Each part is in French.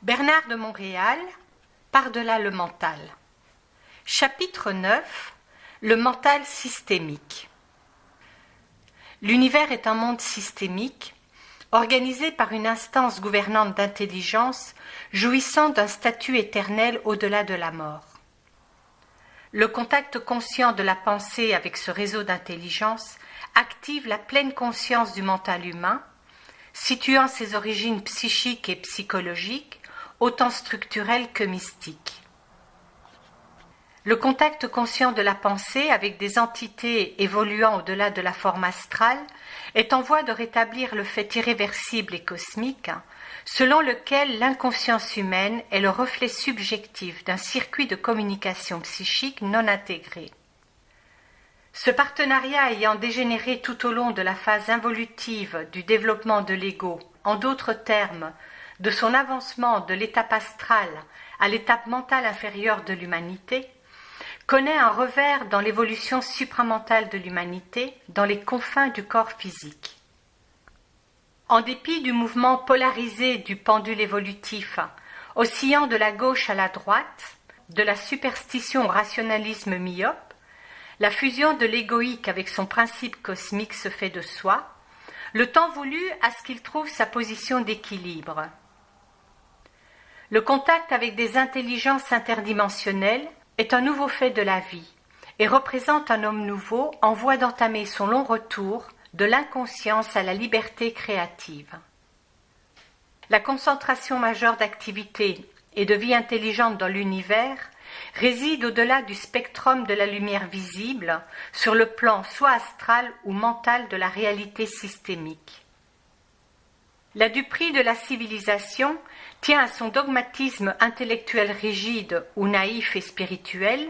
Bernard de Montréal, Par-delà le mental. Chapitre 9. Le mental systémique. L'univers est un monde systémique, organisé par une instance gouvernante d'intelligence, jouissant d'un statut éternel au-delà de la mort. Le contact conscient de la pensée avec ce réseau d'intelligence active la pleine conscience du mental humain, situant ses origines psychiques et psychologiques, autant structurelles que mystiques. Le contact conscient de la pensée avec des entités évoluant au-delà de la forme astrale est en voie de rétablir le fait irréversible et cosmique, selon lequel l'inconscience humaine est le reflet subjectif d'un circuit de communication psychique non intégré. Ce partenariat ayant dégénéré tout au long de la phase involutive du développement de l'ego, en d'autres termes, de son avancement de l'étape astrale à l'étape mentale inférieure de l'humanité, connaît un revers dans l'évolution supramentale de l'humanité dans les confins du corps physique. En dépit du mouvement polarisé du pendule évolutif, oscillant de la gauche à la droite, de la superstition au rationalisme myope, la fusion de l'égoïque avec son principe cosmique se fait de soi, le temps voulu à ce qu'il trouve sa position d'équilibre. Le contact avec des intelligences interdimensionnelles est un nouveau fait de la vie et représente un homme nouveau en voie d'entamer son long retour de l'inconscience à la liberté créative. La concentration majeure d'activité et de vie intelligente dans l'univers réside au-delà du spectrum de la lumière visible, sur le plan soit astral ou mental de la réalité systémique. La duperie de la civilisation tient à son dogmatisme intellectuel rigide ou naïf et spirituel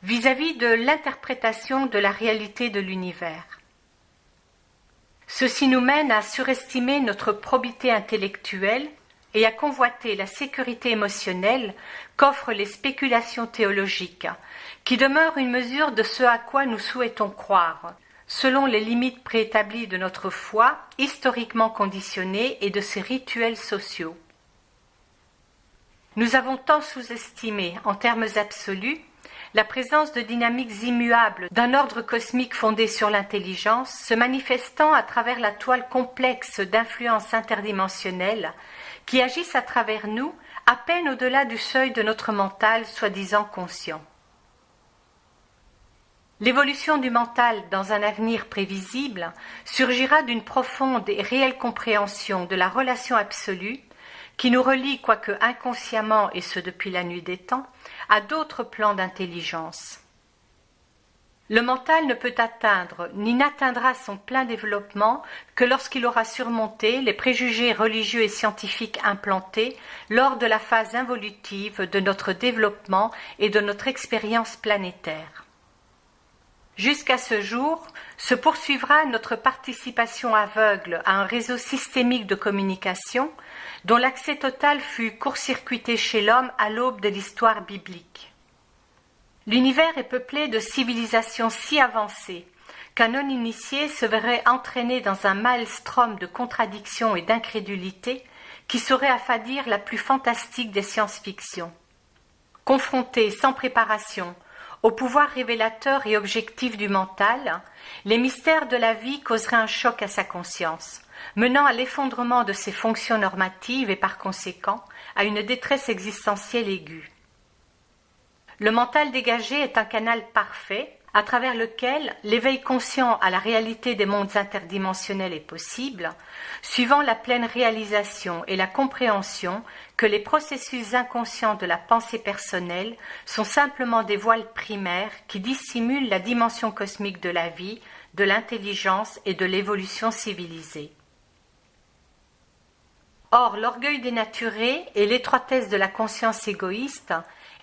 vis-à-vis de l'interprétation de la réalité de l'univers. Ceci nous mène à surestimer notre probité intellectuelle et à convoiter la sécurité émotionnelle qu'offrent les spéculations théologiques, qui demeurent une mesure de ce à quoi nous souhaitons croire, selon les limites préétablies de notre foi, historiquement conditionnée, et de ses rituels sociaux. Nous avons tant sous-estimé, en termes absolus, la présence de dynamiques immuables d'un ordre cosmique fondé sur l'intelligence, se manifestant à travers la toile complexe d'influences interdimensionnelles qui agissent à travers nous, à peine au-delà du seuil de notre mental soi-disant conscient. L'évolution du mental dans un avenir prévisible surgira d'une profonde et réelle compréhension de la relation absolue qui nous relie, quoique inconsciemment, et ce depuis la nuit des temps, à d'autres plans d'intelligence. Le mental ne peut atteindre ni n'atteindra son plein développement que lorsqu'il aura surmonté les préjugés religieux et scientifiques implantés lors de la phase involutive de notre développement et de notre expérience planétaire. Jusqu'à ce jour, se poursuivra notre participation aveugle à un réseau systémique de communication dont l'accès total fut court-circuité chez l'homme à l'aube de l'histoire biblique. L'univers est peuplé de civilisations si avancées qu'un non-initié se verrait entraîné dans un maelstrom de contradictions et d'incrédulité qui saurait affadir la plus fantastique des science-fiction. Confronté sans préparation au pouvoir révélateur et objectif du mental, les mystères de la vie causeraient un choc à sa conscience, menant à l'effondrement de ses fonctions normatives et par conséquent à une détresse existentielle aiguë. Le mental dégagé est un canal parfait à travers lequel l'éveil conscient à la réalité des mondes interdimensionnels est possible, suivant la pleine réalisation et la compréhension que les processus inconscients de la pensée personnelle sont simplement des voiles primaires qui dissimulent la dimension cosmique de la vie, de l'intelligence et de l'évolution civilisée. Or, l'orgueil dénaturé et l'étroitesse de la conscience égoïste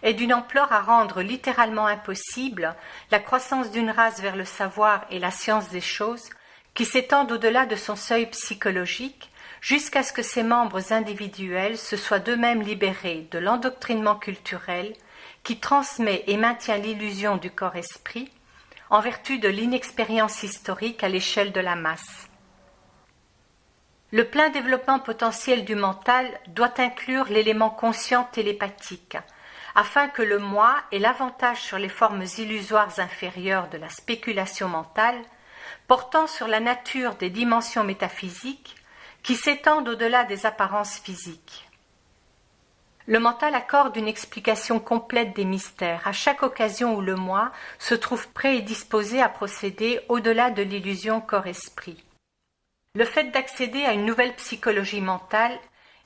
est d'une ampleur à rendre littéralement impossible la croissance d'une race vers le savoir et la science des choses qui s'étendent au-delà de son seuil psychologique jusqu'à ce que ses membres individuels se soient d'eux-mêmes libérés de l'endoctrinement culturel qui transmet et maintient l'illusion du corps-esprit en vertu de l'inexpérience historique à l'échelle de la masse. Le plein développement potentiel du mental doit inclure l'élément conscient télépathique, afin que le moi ait l'avantage sur les formes illusoires inférieures de la spéculation mentale, portant sur la nature des dimensions métaphysiques qui s'étendent au-delà des apparences physiques. Le mental accorde une explication complète des mystères à chaque occasion où le moi se trouve prêt et disposé à procéder au-delà de l'illusion corps-esprit. Le fait d'accéder à une nouvelle psychologie mentale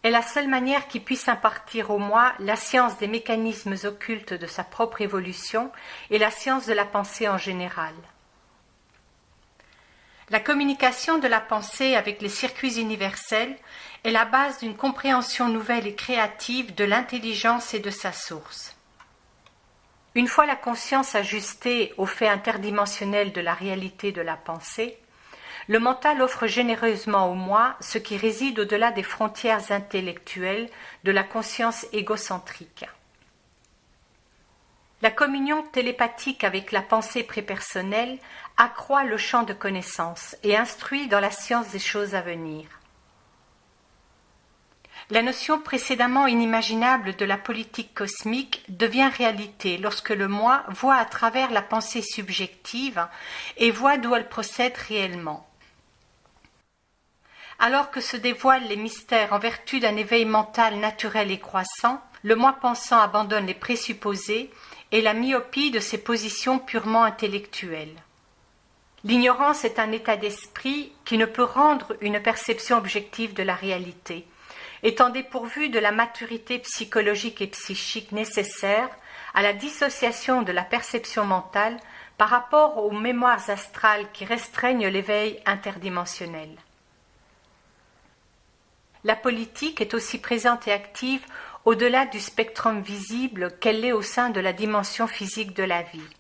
est la seule manière qui puisse impartir au moi la science des mécanismes occultes de sa propre évolution et la science de la pensée en général. La communication de la pensée avec les circuits universels est la base d'une compréhension nouvelle et créative de l'intelligence et de sa source. Une fois la conscience ajustée aux faits interdimensionnels de la réalité de la pensée, le mental offre généreusement au moi ce qui réside au-delà des frontières intellectuelles de la conscience égocentrique. La communion télépathique avec la pensée prépersonnelle accroît le champ de connaissances et instruit dans la science des choses à venir. La notion précédemment inimaginable de la politique cosmique devient réalité lorsque le moi voit à travers la pensée subjective et voit d'où elle procède réellement. Alors que se dévoilent les mystères en vertu d'un éveil mental naturel et croissant, le moi pensant abandonne les présupposés et la myopie de ses positions purement intellectuelles. L'ignorance est un état d'esprit qui ne peut rendre une perception objective de la réalité, étant dépourvu de la maturité psychologique et psychique nécessaire à la dissociation de la perception mentale par rapport aux mémoires astrales qui restreignent l'éveil interdimensionnel. La politique est aussi présente et active au-delà du spectrum visible qu'elle l'est au sein de la dimension physique de la vie.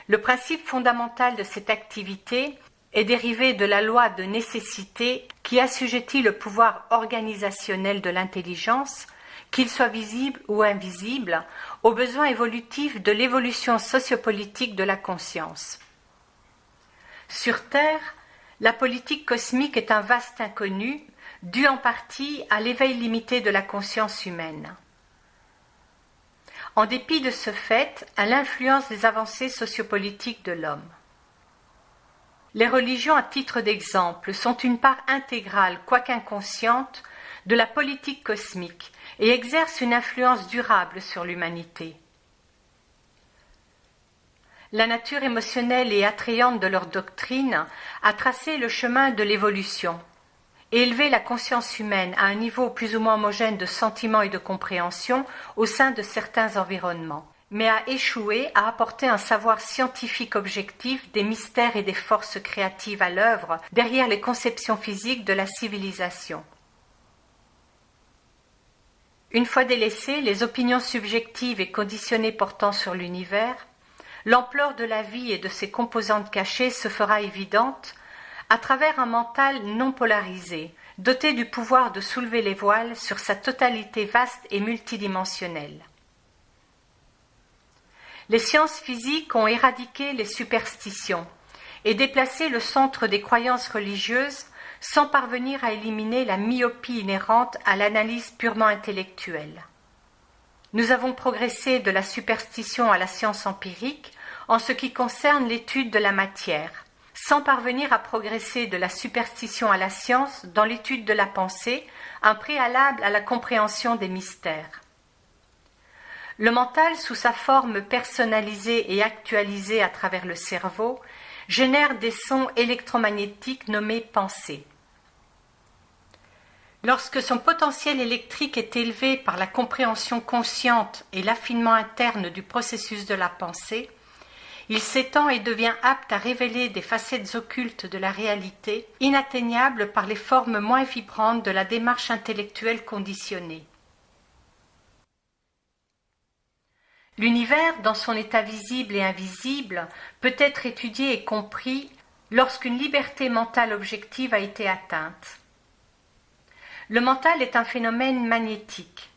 Le principe fondamental de cette activité est dérivé de la loi de nécessité qui assujettit le pouvoir organisationnel de l'intelligence, qu'il soit visible ou invisible, aux besoins évolutifs de l'évolution sociopolitique de la conscience. Sur Terre, la politique cosmique est un vaste inconnu, dû en partie à l'éveil limité de la conscience humaine. En dépit de ce fait, à l'influence des avancées sociopolitiques de l'homme. Les religions, à titre d'exemple, sont une part intégrale, quoique inconsciente, de la politique cosmique et exercent une influence durable sur l'humanité. La nature émotionnelle et attrayante de leur doctrine a tracé le chemin de l'évolution et élevé la conscience humaine à un niveau plus ou moins homogène de sentiments et de compréhension au sein de certains environnements, mais a échoué à apporter un savoir scientifique objectif des mystères et des forces créatives à l'œuvre derrière les conceptions physiques de la civilisation. Une fois délaissées les opinions subjectives et conditionnées portant sur l'univers, l'ampleur de la vie et de ses composantes cachées se fera évidente à travers un mental non polarisé, doté du pouvoir de soulever les voiles sur sa totalité vaste et multidimensionnelle. Les sciences physiques ont éradiqué les superstitions et déplacé le centre des croyances religieuses sans parvenir à éliminer la myopie inhérente à l'analyse purement intellectuelle. Nous avons progressé de la superstition à la science empirique en ce qui concerne l'étude de la matière, sans parvenir à progresser de la superstition à la science dans l'étude de la pensée, un préalable à la compréhension des mystères. Le mental, sous sa forme personnalisée et actualisée à travers le cerveau, génère des sons électromagnétiques nommés pensées. Lorsque son potentiel électrique est élevé par la compréhension consciente et l'affinement interne du processus de la pensée, il s'étend et devient apte à révéler des facettes occultes de la réalité, inatteignables par les formes moins vibrantes de la démarche intellectuelle conditionnée. L'univers, dans son état visible et invisible, peut être étudié et compris lorsqu'une liberté mentale objective a été atteinte. Le mental est un phénomène magnétique.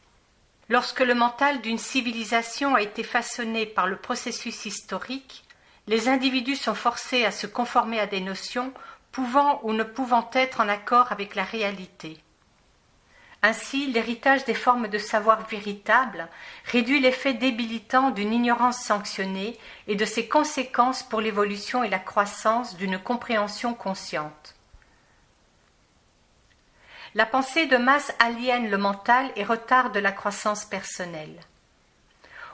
Lorsque le mental d'une civilisation a été façonné par le processus historique, les individus sont forcés à se conformer à des notions pouvant ou ne pouvant être en accord avec la réalité. Ainsi, l'héritage des formes de savoir véritables réduit l'effet débilitant d'une ignorance sanctionnée et de ses conséquences pour l'évolution et la croissance d'une compréhension consciente. La pensée de masse aliène le mental et retarde la croissance personnelle.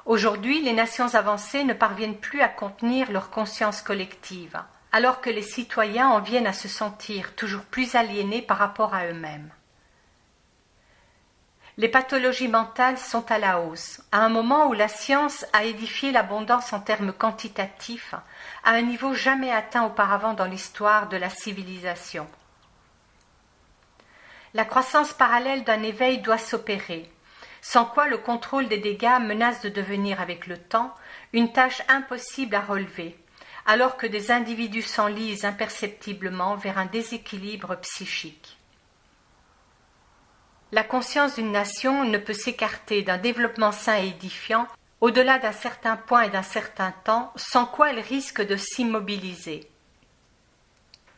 Aujourd'hui, les nations avancées ne parviennent plus à contenir leur conscience collective, alors que les citoyens en viennent à se sentir toujours plus aliénés par rapport à eux-mêmes. Les pathologies mentales sont à la hausse, à un moment où la science a édifié l'abondance en termes quantitatifs à un niveau jamais atteint auparavant dans l'histoire de la civilisation. La croissance parallèle d'un éveil doit s'opérer, sans quoi le contrôle des dégâts menace de devenir avec le temps une tâche impossible à relever, alors que des individus s'enlisent imperceptiblement vers un déséquilibre psychique. La conscience d'une nation ne peut s'écarter d'un développement sain et édifiant au-delà d'un certain point et d'un certain temps, sans quoi elle risque de s'immobiliser.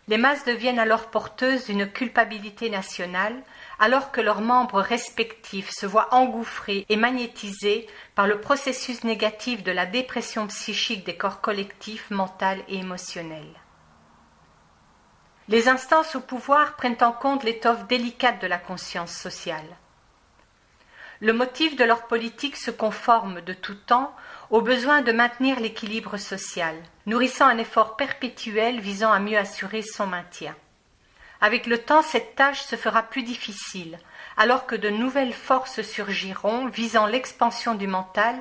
Les masses deviennent alors porteuses d'une culpabilité nationale, alors que leurs membres respectifs se voient engouffrés et magnétisés par le processus négatif de la dépression psychique des corps collectifs, mental et émotionnel. Les instances au pouvoir prennent en compte l'étoffe délicate de la conscience sociale. Le motif de leur politique se conforme de tout temps au besoin de maintenir l'équilibre social, nourrissant un effort perpétuel visant à mieux assurer son maintien. Avec le temps, cette tâche se fera plus difficile, alors que de nouvelles forces surgiront visant l'expansion du mental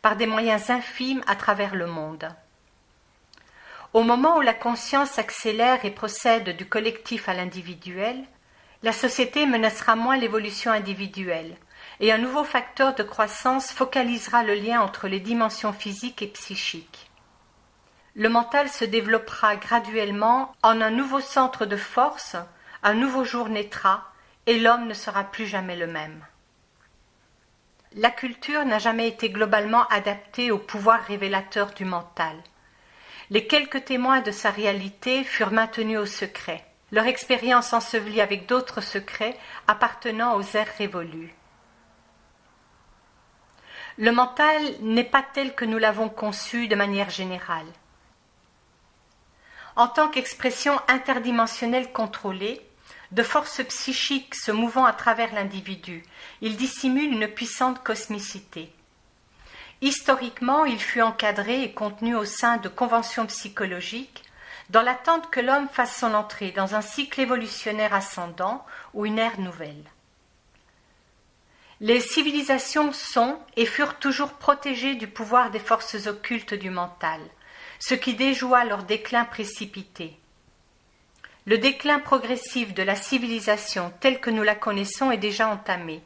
par des moyens infimes à travers le monde. Au moment où la conscience s'accélère et procède du collectif à l'individuel, la société menacera moins l'évolution individuelle, et un nouveau facteur de croissance focalisera le lien entre les dimensions physiques et psychiques. Le mental se développera graduellement en un nouveau centre de force, un nouveau jour naîtra, et l'homme ne sera plus jamais le même. La culture n'a jamais été globalement adaptée au pouvoir révélateur du mental. Les quelques témoins de sa réalité furent maintenus au secret, leur expérience ensevelie avec d'autres secrets appartenant aux ères révolues. Le mental n'est pas tel que nous l'avons conçu de manière générale. En tant qu'expression interdimensionnelle contrôlée, de forces psychiques se mouvant à travers l'individu, il dissimule une puissante cosmicité. Historiquement, il fut encadré et contenu au sein de conventions psychologiques, dans l'attente que l'homme fasse son entrée dans un cycle évolutionnaire ascendant ou une ère nouvelle. Les civilisations sont et furent toujours protégées du pouvoir des forces occultes du mental, ce qui déjoua leur déclin précipité. Le déclin progressif de la civilisation telle que nous la connaissons est déjà entamé.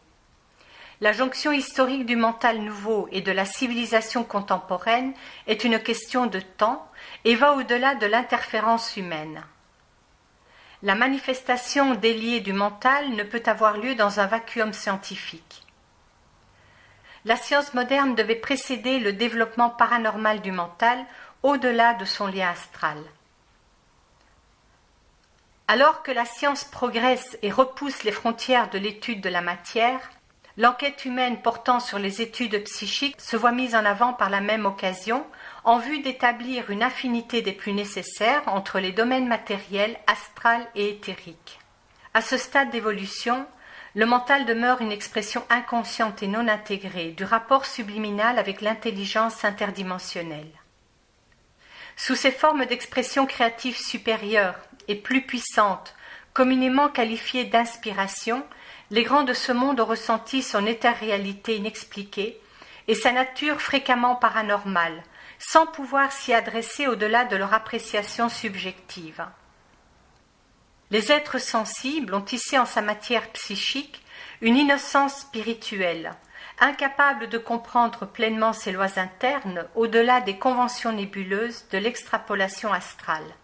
La jonction historique du mental nouveau et de la civilisation contemporaine est une question de temps et va au-delà de l'interférence humaine. La manifestation déliée du mental ne peut avoir lieu dans un vacuum scientifique. La science moderne devait précéder le développement paranormal du mental au-delà de son lien astral. Alors que la science progresse et repousse les frontières de l'étude de la matière, l'enquête humaine portant sur les études psychiques se voit mise en avant par la même occasion en vue d'établir une affinité des plus nécessaires entre les domaines matériels, astral et éthérique. À ce stade d'évolution, le mental demeure une expression inconsciente et non intégrée du rapport subliminal avec l'intelligence interdimensionnelle. Sous ces formes d'expression créative supérieure et plus puissantes, communément qualifiées d'inspiration, les grands de ce monde ont ressenti son éthérialité inexpliquée et sa nature fréquemment paranormale, sans pouvoir s'y adresser au-delà de leur appréciation subjective. Les êtres sensibles ont tissé en sa matière psychique une innocence spirituelle, incapable de comprendre pleinement ses lois internes au-delà des conventions nébuleuses de l'extrapolation astrale.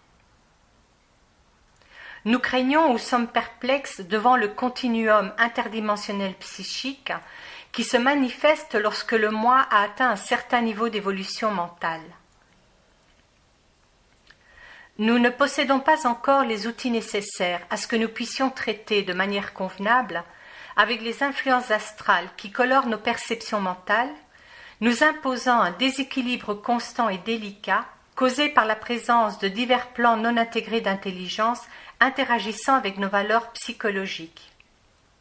Nous craignons ou sommes perplexes devant le continuum interdimensionnel psychique qui se manifeste lorsque le moi a atteint un certain niveau d'évolution mentale. Nous ne possédons pas encore les outils nécessaires à ce que nous puissions traiter de manière convenable avec les influences astrales qui colorent nos perceptions mentales, nous imposant un déséquilibre constant et délicat causé par la présence de divers plans non intégrés d'intelligence interagissant avec nos valeurs psychologiques.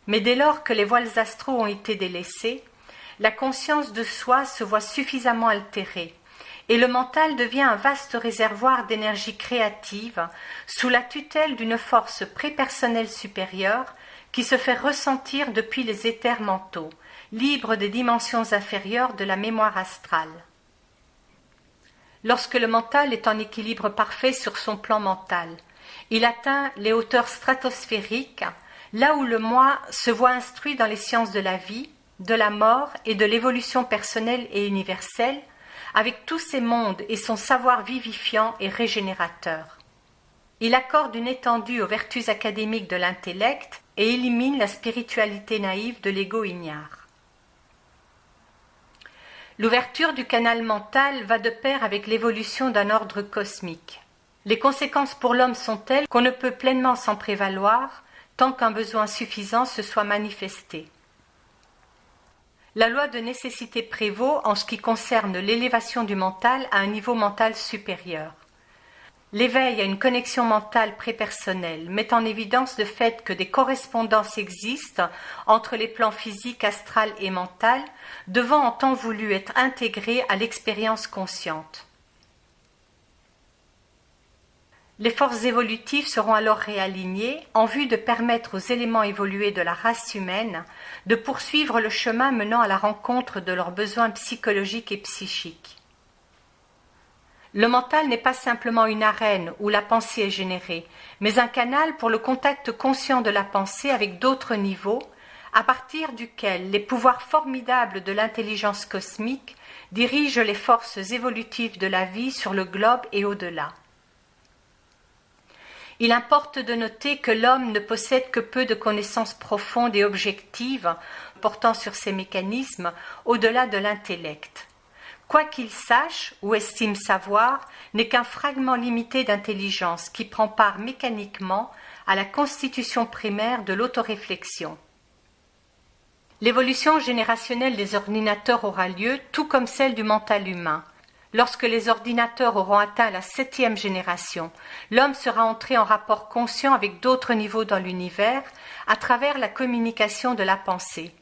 Mais dès lors que les voiles astraux ont été délaissés, la conscience de soi se voit suffisamment altérée et le mental devient un vaste réservoir d'énergie créative sous la tutelle d'une force prépersonnelle supérieure qui se fait ressentir depuis les éthers mentaux, libre des dimensions inférieures de la mémoire astrale. Lorsque le mental est en équilibre parfait sur son plan mental, il atteint les hauteurs stratosphériques, là où le moi se voit instruit dans les sciences de la vie, de la mort et de l'évolution personnelle et universelle, avec tous ses mondes et son savoir vivifiant et régénérateur. Il accorde une étendue aux vertus académiques de l'intellect et élimine la spiritualité naïve de l'ego ignare. L'ouverture du canal mental va de pair avec l'évolution d'un ordre cosmique. Les conséquences pour l'homme sont telles qu'on ne peut pleinement s'en prévaloir tant qu'un besoin suffisant se soit manifesté. La loi de nécessité prévaut en ce qui concerne l'élévation du mental à un niveau mental supérieur. L'éveil à une connexion mentale prépersonnelle met en évidence le fait que des correspondances existent entre les plans physique, astral et mental, devant en temps voulu être intégrés à l'expérience consciente. Les forces évolutives seront alors réalignées en vue de permettre aux éléments évolués de la race humaine de poursuivre le chemin menant à la rencontre de leurs besoins psychologiques et psychiques. Le mental n'est pas simplement une arène où la pensée est générée, mais un canal pour le contact conscient de la pensée avec d'autres niveaux, à partir duquel les pouvoirs formidables de l'intelligence cosmique dirigent les forces évolutives de la vie sur le globe et au-delà. Il importe de noter que l'homme ne possède que peu de connaissances profondes et objectives portant sur ces mécanismes au-delà de l'intellect. Quoi qu'il sache ou estime savoir n'est qu'un fragment limité d'intelligence qui prend part mécaniquement à la constitution primaire de l'autoréflexion. L'évolution générationnelle des ordinateurs aura lieu, tout comme celle du mental humain. Lorsque les ordinateurs auront atteint la 7e génération, l'homme sera entré en rapport conscient avec d'autres niveaux dans l'univers à travers la communication de la pensée.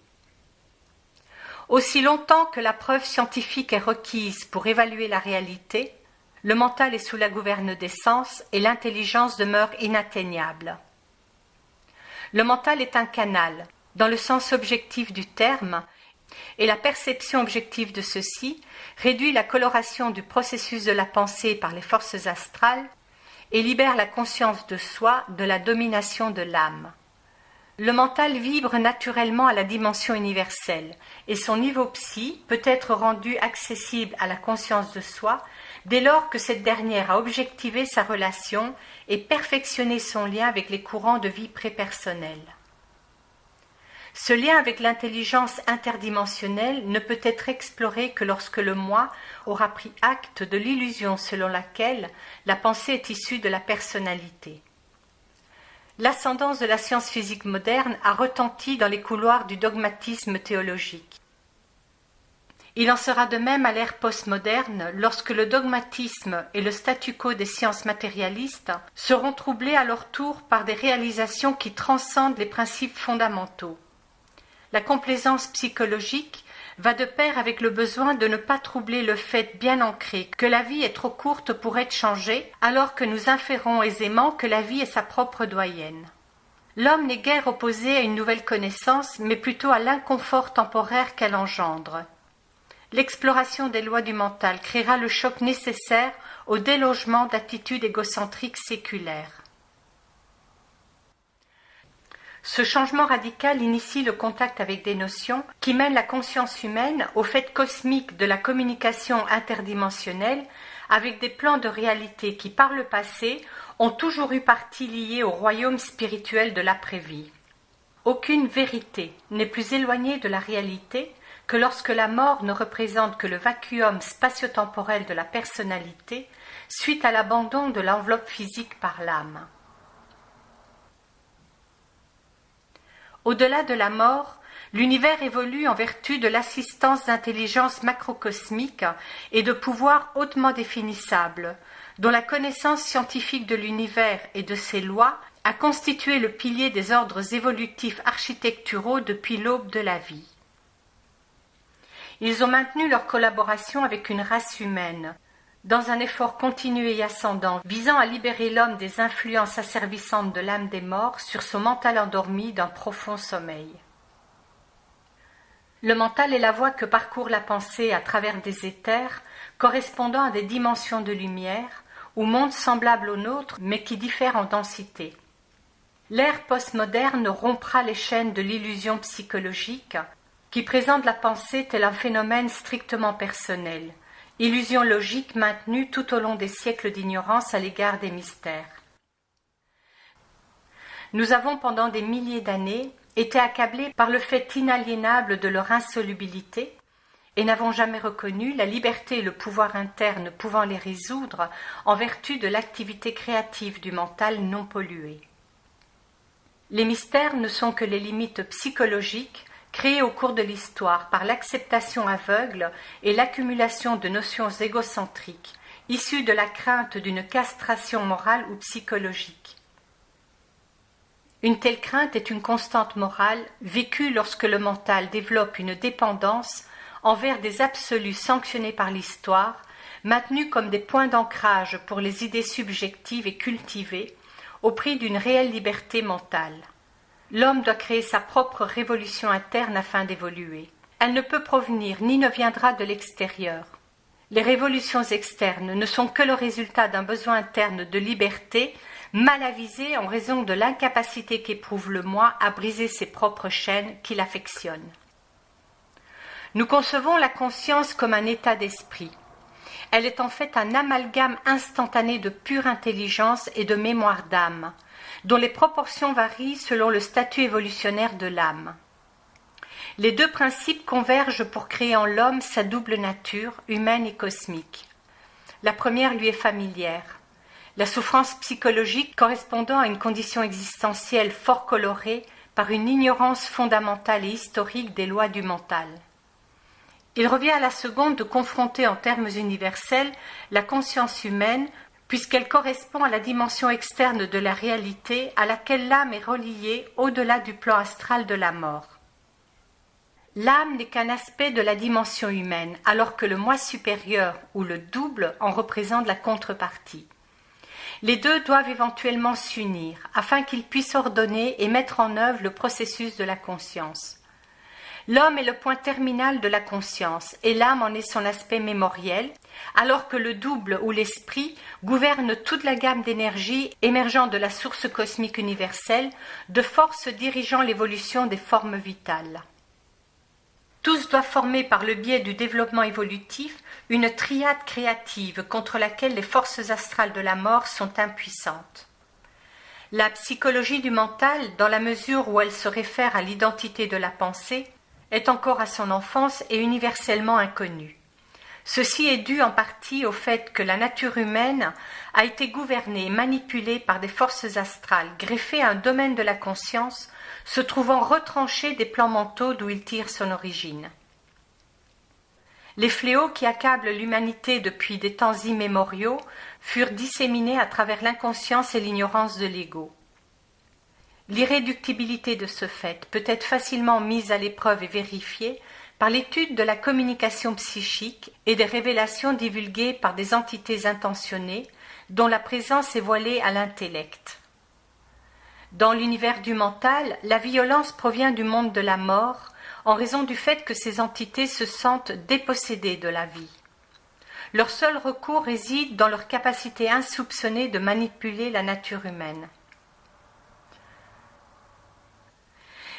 Aussi longtemps que la preuve scientifique est requise pour évaluer la réalité, le mental est sous la gouverne des sens et l'intelligence demeure inatteignable. Le mental est un canal, dans le sens objectif du terme, et la perception objective de ceci réduit la coloration du processus de la pensée par les forces astrales et libère la conscience de soi de la domination de l'âme. Le mental vibre naturellement à la dimension universelle et son niveau psy peut être rendu accessible à la conscience de soi dès lors que cette dernière a objectivé sa relation et perfectionné son lien avec les courants de vie prépersonnels. Ce lien avec l'intelligence interdimensionnelle ne peut être exploré que lorsque le moi aura pris acte de l'illusion selon laquelle la pensée est issue de la personnalité. L'ascendance de la science physique moderne a retenti dans les couloirs du dogmatisme théologique. Il en sera de même à l'ère postmoderne lorsque le dogmatisme et le statu quo des sciences matérialistes seront troublés à leur tour par des réalisations qui transcendent les principes fondamentaux. La complaisance psychologique va de pair avec le besoin de ne pas troubler le fait bien ancré que la vie est trop courte pour être changée, alors que nous inférons aisément que la vie est sa propre doyenne. L'homme n'est guère opposé à une nouvelle connaissance, mais plutôt à l'inconfort temporaire qu'elle engendre. L'exploration des lois du mental créera le choc nécessaire au délogement d'attitudes égocentriques séculaires. Ce changement radical initie le contact avec des notions qui mènent la conscience humaine au fait cosmique de la communication interdimensionnelle avec des plans de réalité qui, par le passé, ont toujours eu partie liée au royaume spirituel de l'après-vie. Aucune vérité n'est plus éloignée de la réalité que lorsque la mort ne représente que le vacuum spatio-temporel de la personnalité, suite à l'abandon de l'enveloppe physique par l'âme. Au-delà de la mort, l'univers évolue en vertu de l'assistance d'intelligences macrocosmiques et de pouvoirs hautement définissables, dont la connaissance scientifique de l'univers et de ses lois a constitué le pilier des ordres évolutifs architecturaux depuis l'aube de la vie. Ils ont maintenu leur collaboration avec une race humaine, dans un effort continu et ascendant visant à libérer l'homme des influences asservissantes de l'âme des morts sur son mental endormi d'un profond sommeil. Le mental est la voie que parcourt la pensée à travers des éthers correspondant à des dimensions de lumière ou mondes semblables aux nôtres mais qui diffèrent en densité. L'ère postmoderne rompra les chaînes de l'illusion psychologique qui présente la pensée tel un phénomène strictement personnel, illusion logique maintenue tout au long des siècles d'ignorance à l'égard des mystères. Nous avons pendant des milliers d'années été accablés par le fait inaliénable de leur insolubilité et n'avons jamais reconnu la liberté et le pouvoir interne pouvant les résoudre en vertu de l'activité créative du mental non pollué. Les mystères ne sont que les limites psychologiques créées au cours de l'histoire par l'acceptation aveugle et l'accumulation de notions égocentriques, issues de la crainte d'une castration morale ou psychologique. Une telle crainte est une constante morale vécue lorsque le mental développe une dépendance envers des absolus sanctionnés par l'histoire, maintenus comme des points d'ancrage pour les idées subjectives et cultivées, au prix d'une réelle liberté mentale. L'homme doit créer sa propre révolution interne afin d'évoluer. Elle ne peut provenir ni ne viendra de l'extérieur. Les révolutions externes ne sont que le résultat d'un besoin interne de liberté mal avisé en raison de l'incapacité qu'éprouve le moi à briser ses propres chaînes qu'il affectionne. Nous concevons la conscience comme un état d'esprit. Elle est en fait un amalgame instantané de pure intelligence et de mémoire d'âme, dont les proportions varient selon le statut évolutionnaire de l'âme. Les deux principes convergent pour créer en l'homme sa double nature, humaine et cosmique. La première lui est familière. La souffrance psychologique correspondant à une condition existentielle fort colorée par une ignorance fondamentale et historique des lois du mental. Il revient à la seconde de confronter en termes universels la conscience humaine, puisqu'elle correspond à la dimension externe de la réalité à laquelle l'âme est reliée au-delà du plan astral de la mort. L'âme n'est qu'un aspect de la dimension humaine, alors que le moi supérieur ou le double en représente la contrepartie. Les deux doivent éventuellement s'unir afin qu'ils puissent ordonner et mettre en œuvre le processus de la conscience. L'homme est le point terminal de la conscience et l'âme en est son aspect mémoriel, alors que le double ou l'esprit gouverne toute la gamme d'énergie émergeant de la source cosmique universelle, de force dirigeant l'évolution des formes vitales. Tous doivent former par le biais du développement évolutif une triade créative contre laquelle les forces astrales de la mort sont impuissantes. La psychologie du mental, dans la mesure où elle se réfère à l'identité de la pensée, est encore à son enfance et universellement inconnue. Ceci est dû en partie au fait que la nature humaine a été gouvernée et manipulée par des forces astrales greffées à un domaine de la conscience se trouvant retranché des plans mentaux d'où il tire son origine. Les fléaux qui accablent l'humanité depuis des temps immémoriaux furent disséminés à travers l'inconscience et l'ignorance de l'ego. L'irréductibilité de ce fait peut être facilement mise à l'épreuve et vérifiée par l'étude de la communication psychique et des révélations divulguées par des entités intentionnées dont la présence est voilée à l'intellect. Dans l'univers du mental, la violence provient du monde de la mort en raison du fait que ces entités se sentent dépossédées de la vie. Leur seul recours réside dans leur capacité insoupçonnée de manipuler la nature humaine.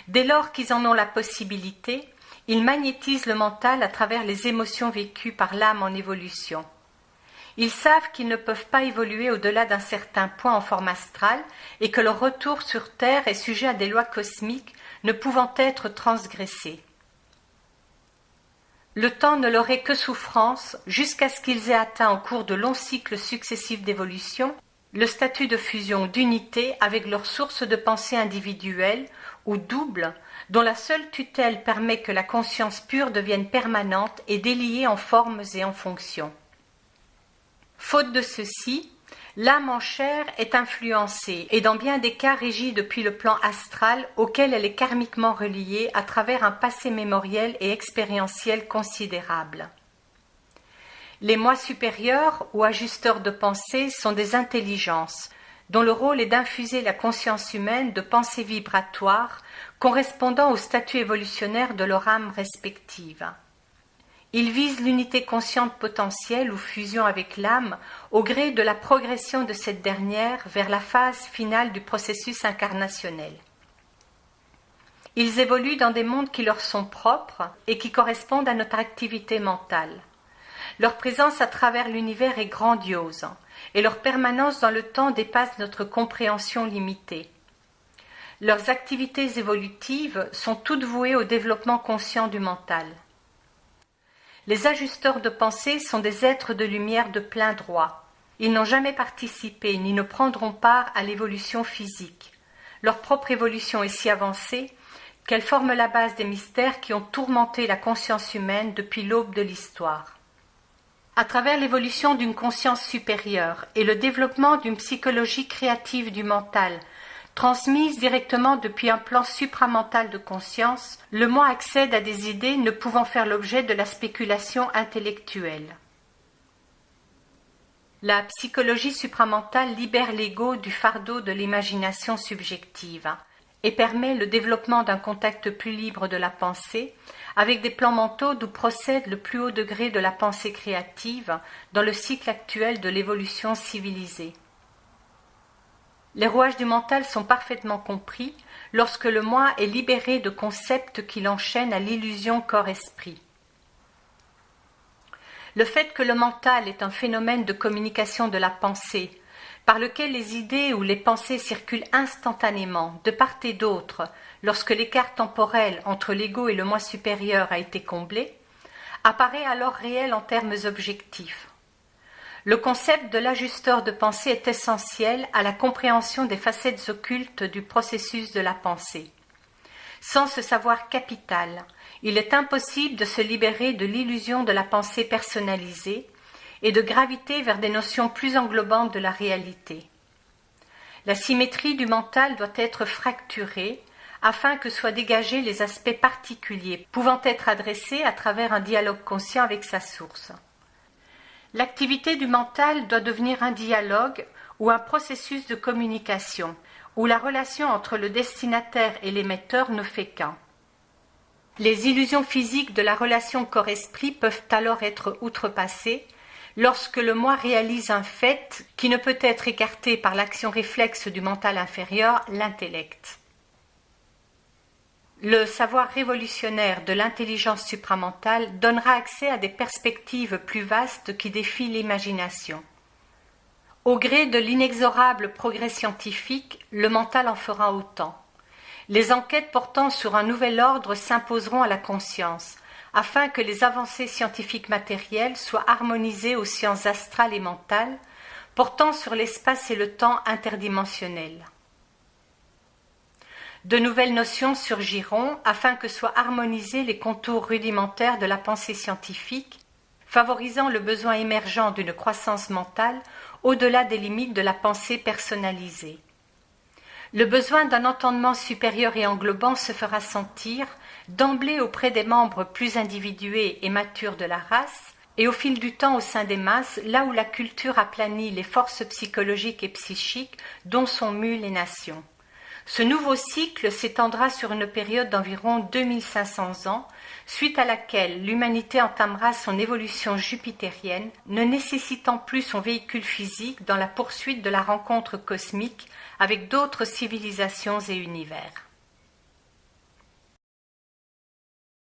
Dès lors qu'ils en ont la possibilité, ils magnétisent le mental à travers les émotions vécues par l'âme en évolution. Ils savent qu'ils ne peuvent pas évoluer au-delà d'un certain point en forme astrale et que leur retour sur Terre est sujet à des lois cosmiques ne pouvant être transgressées. Le temps ne leur est que souffrance jusqu'à ce qu'ils aient atteint au cours de longs cycles successifs d'évolution le statut de fusion d'unité avec leur source de pensée individuelle ou double, dont la seule tutelle permet que la conscience pure devienne permanente et déliée en formes et en fonctions. Faute de ceci, l'âme en chair est influencée et dans bien des cas régie depuis le plan astral auquel elle est karmiquement reliée à travers un passé mémoriel et expérientiel considérable. Les moi supérieurs ou ajusteurs de pensée sont des intelligences dont le rôle est d'infuser la conscience humaine de pensées vibratoires correspondant au statut évolutionnaire de leur âme respective. Ils visent l'unité consciente potentielle ou fusion avec l'âme au gré de la progression de cette dernière vers la phase finale du processus incarnationnel. Ils évoluent dans des mondes qui leur sont propres et qui correspondent à notre activité mentale. Leur présence à travers l'univers est grandiose et leur permanence dans le temps dépasse notre compréhension limitée. Leurs activités évolutives sont toutes vouées au développement conscient du mental. Les ajusteurs de pensée sont des êtres de lumière de plein droit. Ils n'ont jamais participé ni ne prendront part à l'évolution physique. Leur propre évolution est si avancée qu'elle forme la base des mystères qui ont tourmenté la conscience humaine depuis l'aube de l'histoire. À travers l'évolution d'une conscience supérieure et le développement d'une psychologie créative du mental, transmise directement depuis un plan supramental de conscience, le moi accède à des idées ne pouvant faire l'objet de la spéculation intellectuelle. La psychologie supramentale libère l'ego du fardeau de l'imagination subjective et permet le développement d'un contact plus libre de la pensée avec des plans mentaux d'où procède le plus haut degré de la pensée créative dans le cycle actuel de l'évolution civilisée. Les rouages du mental sont parfaitement compris lorsque le moi est libéré de concepts qui l'enchaînent à l'illusion corps-esprit. Le fait que le mental est un phénomène de communication de la pensée, par lequel les idées ou les pensées circulent instantanément, de part et d'autre, lorsque l'écart temporel entre l'ego et le moi supérieur a été comblé, apparaît alors réel en termes objectifs. Le concept de l'ajusteur de pensée est essentiel à la compréhension des facettes occultes du processus de la pensée. Sans ce savoir capital, il est impossible de se libérer de l'illusion de la pensée personnalisée et de graviter vers des notions plus englobantes de la réalité. La symétrie du mental doit être fracturée afin que soient dégagés les aspects particuliers pouvant être adressés à travers un dialogue conscient avec sa source. L'activité du mental doit devenir un dialogue ou un processus de communication, où la relation entre le destinataire et l'émetteur ne fait qu'un. Les illusions physiques de la relation corps-esprit peuvent alors être outrepassées lorsque le moi réalise un fait qui ne peut être écarté par l'action réflexe du mental inférieur, l'intellect. Le savoir révolutionnaire de l'intelligence supramentale donnera accès à des perspectives plus vastes qui défient l'imagination. Au gré de l'inexorable progrès scientifique, le mental en fera autant. Les enquêtes portant sur un nouvel ordre s'imposeront à la conscience, afin que les avancées scientifiques matérielles soient harmonisées aux sciences astrales et mentales, portant sur l'espace et le temps interdimensionnels. De nouvelles notions surgiront afin que soient harmonisés les contours rudimentaires de la pensée scientifique, favorisant le besoin émergent d'une croissance mentale au-delà des limites de la pensée personnalisée. Le besoin d'un entendement supérieur et englobant se fera sentir d'emblée auprès des membres plus individués et matures de la race, et au fil du temps au sein des masses, là où la culture aplanit les forces psychologiques et psychiques dont sont mues les nations. Ce nouveau cycle s'étendra sur une période d'environ 2500 ans, suite à laquelle l'humanité entamera son évolution jupitérienne, ne nécessitant plus son véhicule physique dans la poursuite de la rencontre cosmique avec d'autres civilisations et univers.